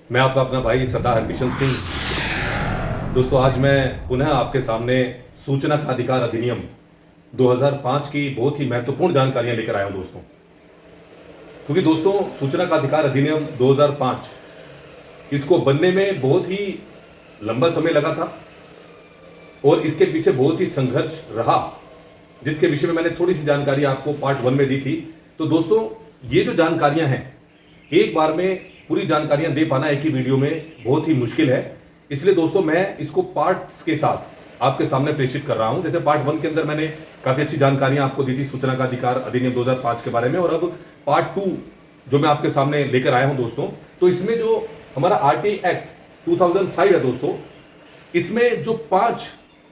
मैं आपका अपना भाई सरदार हरकिशन सिंह। दोस्तों, आज मैं पुनः आपके सामने सूचना का अधिकार अधिनियम 2005 की बहुत ही महत्वपूर्ण जानकारियां लेकर आया हूं दोस्तों। क्योंकि दोस्तों, सूचना का अधिकार अधिनियम 2005 इसको बनने में बहुत ही लंबा समय लगा था और इसके पीछे बहुत ही संघर्ष रहा, जिसके विषय में मैंने थोड़ी सी जानकारी आपको पार्ट 1 में दी थी। तो दोस्तों, ये जो जानकारियां हैं, एक बार में पूरी जानकारियां दे पाना एक ही वीडियो में बहुत ही मुश्किल है। इसलिए दोस्तों, मैं इसको पार्ट्स के साथ आपके सामने प्रेषित कर रहा हूं। जैसे पार्ट 1 के अंदर मैंने काफी अच्छी जानकारियां आपको दी थी सूचना का अधिकार अधिनियम 2005 के बारे में, और अब पार्ट 2 जो मैं आपके सामने लेकर आया हूं दोस्तों, तो इसमें जो हमारा आरटीआई एक्ट 2005 है दोस्तों, इसमें जो 5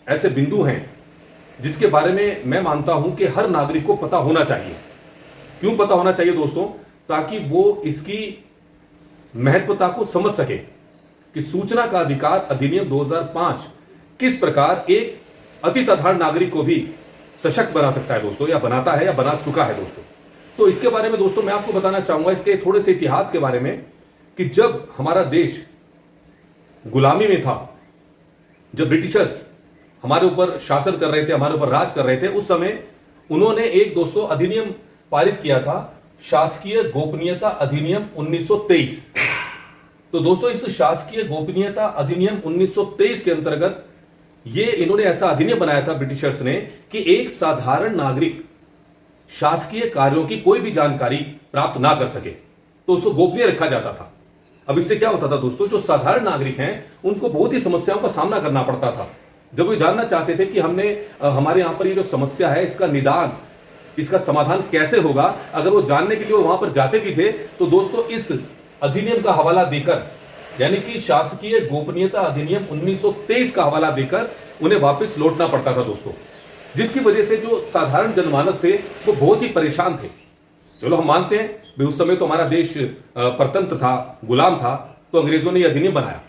ऐसे बिंदु हैं जिसके बारे में मैं मानता हूं कि हर नागरिक को पता होना चाहिए। क्यों पता होना चाहिए दोस्तों? ताकि वो इसकी महत्वता को समझ सके कि सूचना का अधिकार अधिनियम 2005 किस प्रकार एक अति साधारण नागरिक को भी सशक्त बना सकता है दोस्तों, या बनाता है या बना चुका है दोस्तों। तो इसके बारे में दोस्तों मैं आपको बताना चाहूंगा, इसके थोड़े से इतिहास के बारे में, कि जब हमारा देश गुलामी में था, जब ब्रिटिशर्स हमारे ऊपर शासन कर रहे थे, हमारे ऊपर राज कर रहे थे, उस समय उन्होंने एक दोस्तों अधिनियम पारित किया था, शासकीय गोपनीयता अधिनियम 1923। तो दोस्तों, इस शासकीय गोपनीयता अधिनियम 1923 के अंतर्गत ये इन्होंने ऐसा अधिनियम बनाया था ब्रिटिशर्स ने कि एक साधारण नागरिक शासकीय कार्यों की कोई भी जानकारी प्राप्त ना कर सके, तो उसको गोपनीय रखा जाता था। अब इससे क्या होता था दोस्तों, जो साधारण नागरिक हैं उनको बहुत ही समस्याओं का सामना करना पड़ता था। जब वो जानना चाहते थे कि हमारे यहां पर ये जो समस्या है, इसका निदान, इसका समाधान कैसे होगा, अगर वो जानने के लिए वहां पर जाते भी थे, तो दोस्तों इस अधिनियम का हवाला देकर, यानी कि शासकीय गोपनीयता अधिनियम 1923 का हवाला देकर उन्हें वापस लौटना पड़ता था दोस्तों। जिसकी वजह से जो साधारण जनमानस थे वो बहुत ही परेशान थे। चलो हम मानते हैं भाई, उस समय तो हमारा देश परतंत्र था, गुलाम था, तो अंग्रेजों ने यह अधिनियम बनाया।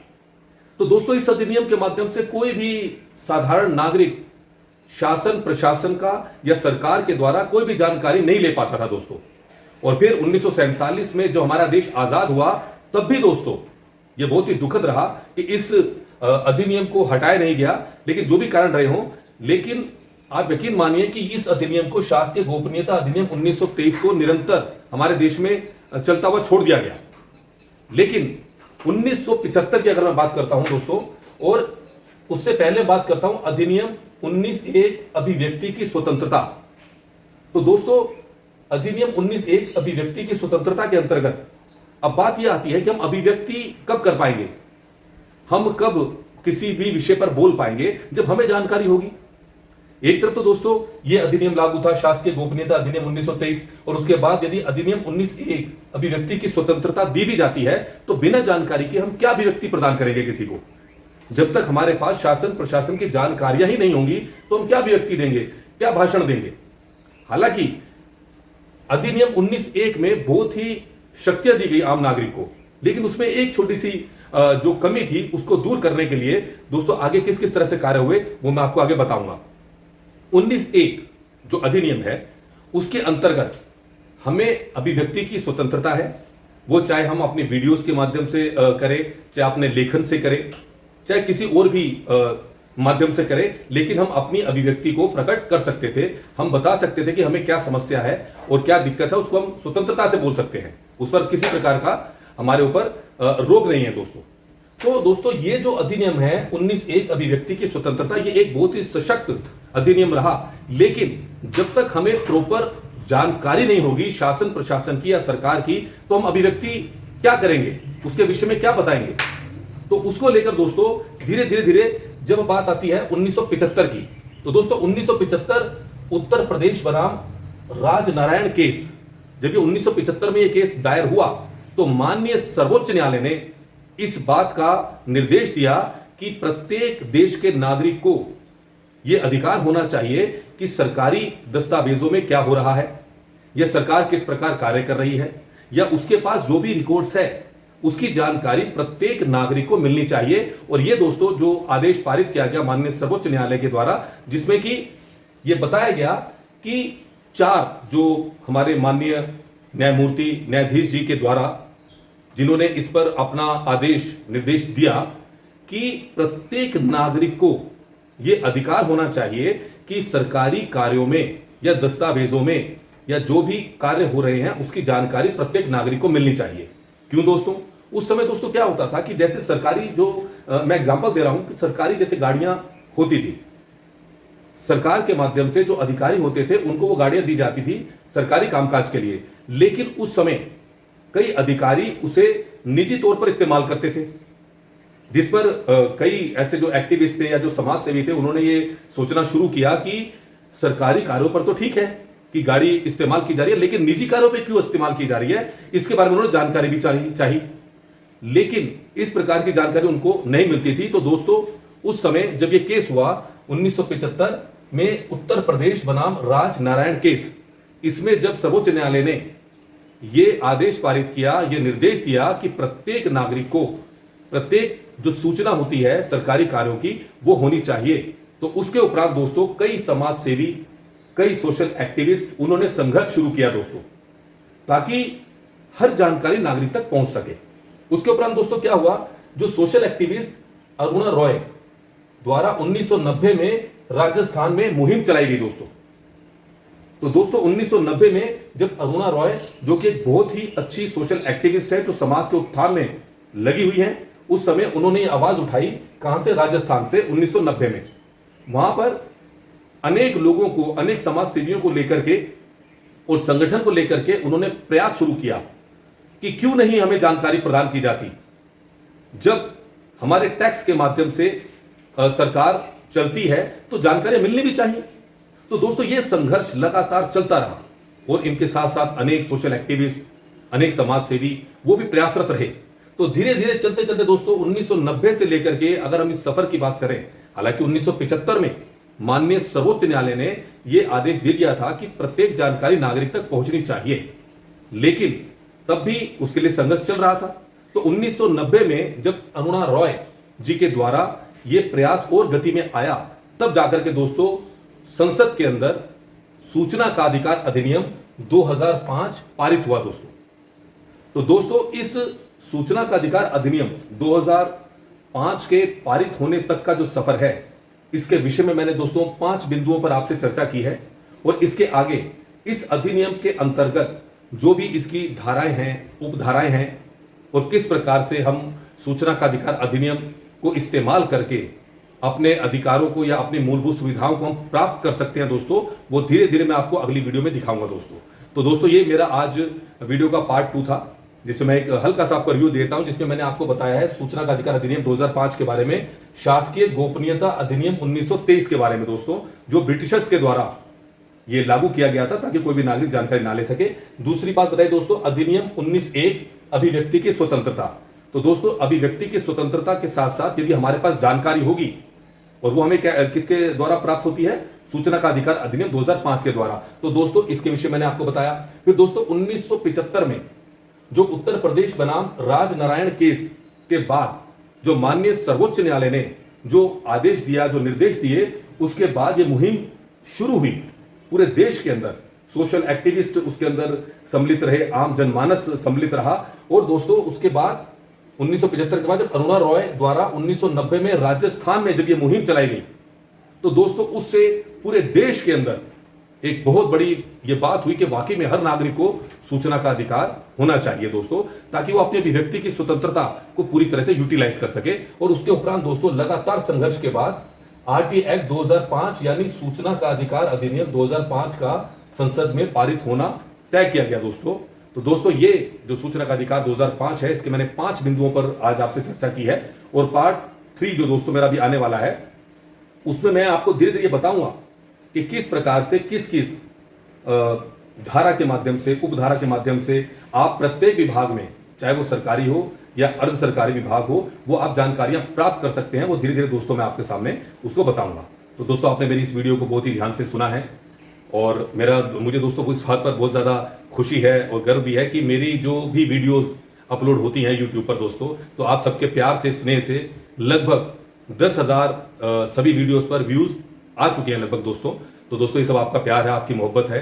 तो दोस्तों, इस अधिनियम के माध्यम से कोई भी साधारण नागरिक शासन प्रशासन का या सरकार के द्वारा कोई भी जानकारी नहीं ले पाता था दोस्तों। और फिर 1947 में जो हमारा देश आजाद हुआ, तब भी दोस्तों यह बहुत ही दुखद रहा कि इस अधिनियम को हटाया नहीं गया। लेकिन जो भी कारण रहे हों, लेकिन आप यकीन मानिए कि इस अधिनियम को, शासकीय गोपनीयता अधिनियम 1923 को निरंतर हमारे देश में चलता हुआ छोड़ दिया गया। लेकिन 1975 की अगर मैं बात करता हूं दोस्तों, और उससे पहले बात करता हूं अधिनियम 19(1) अभिव्यक्ति की स्वतंत्रता। तो दोस्तों, अधिनियम 19(1) अभिव्यक्ति की स्वतंत्रता के अंतर्गत अब बात यह आती है कि हम अभिव्यक्ति कब कर पाएंगे, हम कब किसी भी विषय पर बोल पाएंगे, जब हमें जानकारी होगी। एक तरफ तो दोस्तों यह अधिनियम लागू था, शासकीय गोपनीयता अधिनियम 1923, और उसके बाद यदि अधिनियम 19(1) अभिव्यक्ति की स्वतंत्रता दी भी जाती है, तो बिना जानकारी के हम क्या अभिव्यक्ति प्रदान करेंगे किसी को? जब तक हमारे पास शासन प्रशासन की जानकारियां ही नहीं होंगी, तो हम क्या अभिव्यक्ति देंगे, क्या भाषण देंगे? हालांकि अधिनियम 19(1) में बहुत ही शक्तियां दी गई आम नागरिक को, लेकिन उसमें एक छोटी सी जो कमी थी, उसको दूर करने के लिए दोस्तों आगे किस किस तरह से कार्य हुए वो मैं आपको आगे बताऊंगा। 19(1) जो अधिनियम है, उसके अंतर्गत हमें अभिव्यक्ति की स्वतंत्रता है। वो चाहे हम अपनी वीडियोस के माध्यम से करें, चाहे अपने लेखन से करें, चाहे किसी और भी माध्यम से करें, लेकिन हम अपनी अभिव्यक्ति को प्रकट कर सकते थे। हम बता सकते थे कि हमें क्या समस्या है और क्या दिक्कत है, उसको हम स्वतंत्रता से बोल सकते हैं। उस पर किसी प्रकार का हमारे ऊपर रोक नहीं है दोस्तों। तो दोस्तों, ये जो अधिनियम है 19(1) अभिव्यक्ति की स्वतंत्रता, ये एक बहुत ही सशक्त अधिनियम रहा। लेकिन जब तक हमें प्रॉपर जानकारी नहीं होगी शासन प्रशासन की या सरकार की, तो हम अभिव्यक्ति क्या करेंगे, उसके विषय में क्या बताएंगे? तो उसको लेकर दोस्तों धीरे धीरे धीरे जब बात आती है 1975 की, तो दोस्तों 1975 उत्तर प्रदेश बनाम राजनारायण केस, जब ये 1975 में ये केस दायर हुआ, तो माननीय सर्वोच्च न्यायालय ने इस बात का निर्देश दिया कि प्रत्येक देश के नागरिक को यह अधिकार होना चाहिए कि सरकारी दस्तावेजों में क्या हो रहा है, यह सरकार किस प्रकार कार्य कर रही है, या उसके पास जो भी रिकॉर्ड्स है उसकी जानकारी प्रत्येक नागरिक को मिलनी चाहिए। और यह दोस्तों जो आदेश पारित किया गया माननीय सर्वोच्च न्यायालय के द्वारा, जिसमें कि यह बताया गया कि 4 जो हमारे माननीय न्यायमूर्ति न्यायाधीश जी के द्वारा जिन्होंने इस पर अपना आदेश निर्देश दिया कि प्रत्येक नागरिक को यह अधिकार होना चाहिए कि सरकारी कार्यों में या दस्तावेजों में या जो भी कार्य हो रहे हैं उसकी जानकारी प्रत्येक नागरिक को मिलनी चाहिए। क्यों दोस्तों? उस समय दोस्तों क्या होता था कि जैसे सरकारी मैं एग्जांपल दे रहा हूं कि सरकारी जैसे गाड़ियां होती थी, सरकार के माध्यम से जो अधिकारी होते थे उनको वो गाड़ियां दी जाती थी सरकारी कामकाज के लिए, लेकिन उस समय कई अधिकारी उसे निजी तौर पर इस्तेमाल करते थे, जिस पर कई ऐसे जो एक्टिविस्ट थे या जो समाज सेवी थे उन्होंने ये सोचना शुरू किया कि सरकारी कार्यों पर तो ठीक है कि गाड़ी इस्तेमाल की जा रही है, लेकिन निजी कार्यों पे क्यों इस्तेमाल की जा रही है, इसके बारे में उन्होंने जानकारी भी चाहिए। लेकिन इस प्रकार की जानकारी उनको नहीं मिलती थी। तो दोस्तों उस समय जब यह केस हुआ 1975 में, उत्तर प्रदेश बनाम राज नारायण केस, इसमें जब सर्वोच्च न्यायालय ने यह आदेश पारित किया, यह निर्देश दिया कि प्रत्येक नागरिक को प्रत्येक जो सूचना होती है सरकारी कार्यों की वो होनी चाहिए, तो उसके उपरांत दोस्तों कई समाज सेवी, कई सोशल एक्टिविस्ट उन्होंने संघर्ष शुरू किया दोस्तों, ताकि हर जानकारी नागरिक तक पहुंच सके। उसके उपरांत दोस्तों क्या हुआ, जो सोशल एक्टिविस्ट अरुणा रॉय द्वारा 1990 में राजस्थान में मुहिम चलाई गई दोस्तों। तो दोस्तों 1990 में जब अरुणा रॉय, जो कि एक बहुत ही अच्छी सोशल एक्टिविस्ट है जो समाज के उत्थान में लगी हुई है, उस समय उन्होंने ये आवाज उठाई, कहां से? राजस्थान से। 1990 में वहां पर अनेक लोगों को, अनेक समाज सेवियों को लेकर के और संगठन को लेकर के उन्होंने प्रयास शुरू किया कि क्यों नहीं हमें जानकारी प्रदान की जाती, जब हमारे टैक्स के माध्यम से सरकार चलती है तो जानकारी मिलनी भी चाहिए। तो दोस्तों ये संघर्ष लगातार चलता रहा और इनके साथ साथ अनेक सोशल एक्टिविस्ट, अनेक समाज सेवी वो भी प्रयासरत रहे। तो धीरे धीरे चलते चलते दोस्तों 1990 से लेकर के अगर हम इस सफर की बात करें, हालांकि 1975 में माननीय सर्वोच्च न्यायालय ने यह आदेश दे दिया था कि प्रत्येक जानकारी नागरिक तक पहुंचनी चाहिए, लेकिन तब भी उसके लिए संघर्ष चल रहा था। तो 1990 में जब अरुणा रॉय जी के द्वारा यह प्रयास और गति में आया, तब जाकर के दोस्तों संसद के अंदर सूचना का अधिकार अधिनियम 2005 पारित हुआ दोस्तों। तो दोस्तों इस सूचना का अधिकार अधिनियम 2005 के पारित होने तक का जो सफर है, इसके विषय में मैंने दोस्तों 5 बिंदुओं पर आपसे चर्चा की है, और इसके आगे इस अधिनियम के अंतर्गत जो भी इसकी धाराएं हैं, उपधाराएं हैं, और किस प्रकार से हम सूचना का अधिकार अधिनियम को इस्तेमाल करके अपने अधिकारों को या अपनी मूलभूत सुविधाओं को हम प्राप्त कर सकते हैं दोस्तों, वो धीरे धीरे मैं आपको अगली वीडियो में दिखाऊंगा दोस्तों। तो दोस्तों ये मेरा आज वीडियो का पार्ट 2 था, जिसमें मैं एक हल्का सा आपको रिव्यू देता हूं, जिसमें मैंने आपको बताया है सूचना का अधिकार अधिनियम 2005 के बारे में, शासकीय गोपनीयता अधिनियम 1923 के बारे में दोस्तों, जो ब्रिटिशर्स के द्वारा ये लागू किया गया था ताकि कोई भी नागरिक जानकारी ना ले सके। दूसरी बात बताई दोस्तों, अधिनियम 1901 अभिव्यक्ति की स्वतंत्रता। तो दोस्तों अभिव्यक्ति की स्वतंत्रता के साथ साथ यदि हमारे पास जानकारी होगी, और वो हमें किसके द्वारा प्राप्त होती है? सूचना का अधिकार अधिनियम 2005 के द्वारा। तो दोस्तों इसके विषय मैंने आपको बताया। फिर दोस्तों 1975 में जो उत्तर प्रदेश बनाम राज नारायण केस के बाद जो माननीय सर्वोच्च न्यायालय ने जो आदेश दिया, जो निर्देश दिए, उसके बाद ये मुहिम शुरू हुई पूरे देश के अंदर। सोशल एक्टिविस्ट उसके अंदर सम्मिलित रहे, आम जनमानस सम्मिलित रहा। और दोस्तों उसके बाद 1975 के बाद जब अरुणा रॉय द्वारा 1990 में राजस्थान में जब ये मुहिम चलाई गई, तो दोस्तों उससे पूरे देश के अंदर एक बहुत बड़ी ये बात हुई कि वाकई में हर नागरिक को सूचना का अधिकार होना चाहिए दोस्तों, ताकि वो अपनी अभिव्यक्ति की स्वतंत्रता को पूरी तरह से यूटिलाइज कर सके। और उसके उपरांत दोस्तों लगातार संघर्ष के बाद आरटी एक्ट 2005 यानी सूचना का अधिकार अधिनियम 2005 का संसद में पारित होना तय किया गया दोस्तों। तो दोस्तों ये जो सूचना का अधिकार 2005 है, इसके मैंने 5 बिंदुओं पर आज आपसे चर्चा की है, और पार्ट 3 जो दोस्तों मेरा अभी आने वाला है, उसमें मैं आपको धीरे धीरे बताऊंगा कि किस प्रकार से किस किस धारा के माध्यम से, उपधारा के माध्यम से आप प्रत्येक विभाग में, चाहे वो सरकारी हो या अर्ध सरकारी विभाग हो, वो आप जानकारियां प्राप्त कर सकते हैं। वो धीरे धीरे दोस्तों मैं आपके सामने उसको बताऊंगा। तो दोस्तों आपने मेरी इस वीडियो को बहुत ही ध्यान से सुना है, और मुझे दोस्तों इस बात पर बहुत ज़्यादा खुशी है और गर्व भी है कि मेरी जो भी वीडियोस अपलोड होती हैं यूट्यूब पर दोस्तों, तो आप सबके प्यार से, स्नेह से लगभग 10,000 सभी वीडियोस पर व्यूज़ आ चुके हैं लगभग दोस्तों। तो दोस्तों ये सब आपका प्यार है, आपकी मोहब्बत है,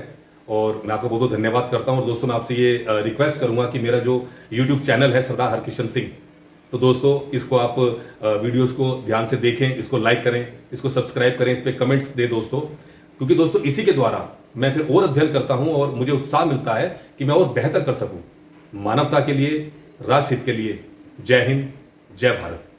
और मैं आपका बहुत बहुत धन्यवाद करता हूं। और दोस्तों मैं आपसे ये रिक्वेस्ट करूंगा कि मेरा जो यूट्यूब चैनल है सरदार हरकिशन सिंह, तो दोस्तों इसको आप वीडियोस को ध्यान से देखें, इसको लाइक करें, इसको सब्सक्राइब करें, इस पर कमेंट्स दें दोस्तों, क्योंकि दोस्तों इसी के द्वारा मैं फिर और अध्ययन करता हूं और मुझे उत्साह मिलता है कि मैं और बेहतर कर सकूं मानवता के लिए, राष्ट्र हित के लिए। जय हिंद, जय भारत।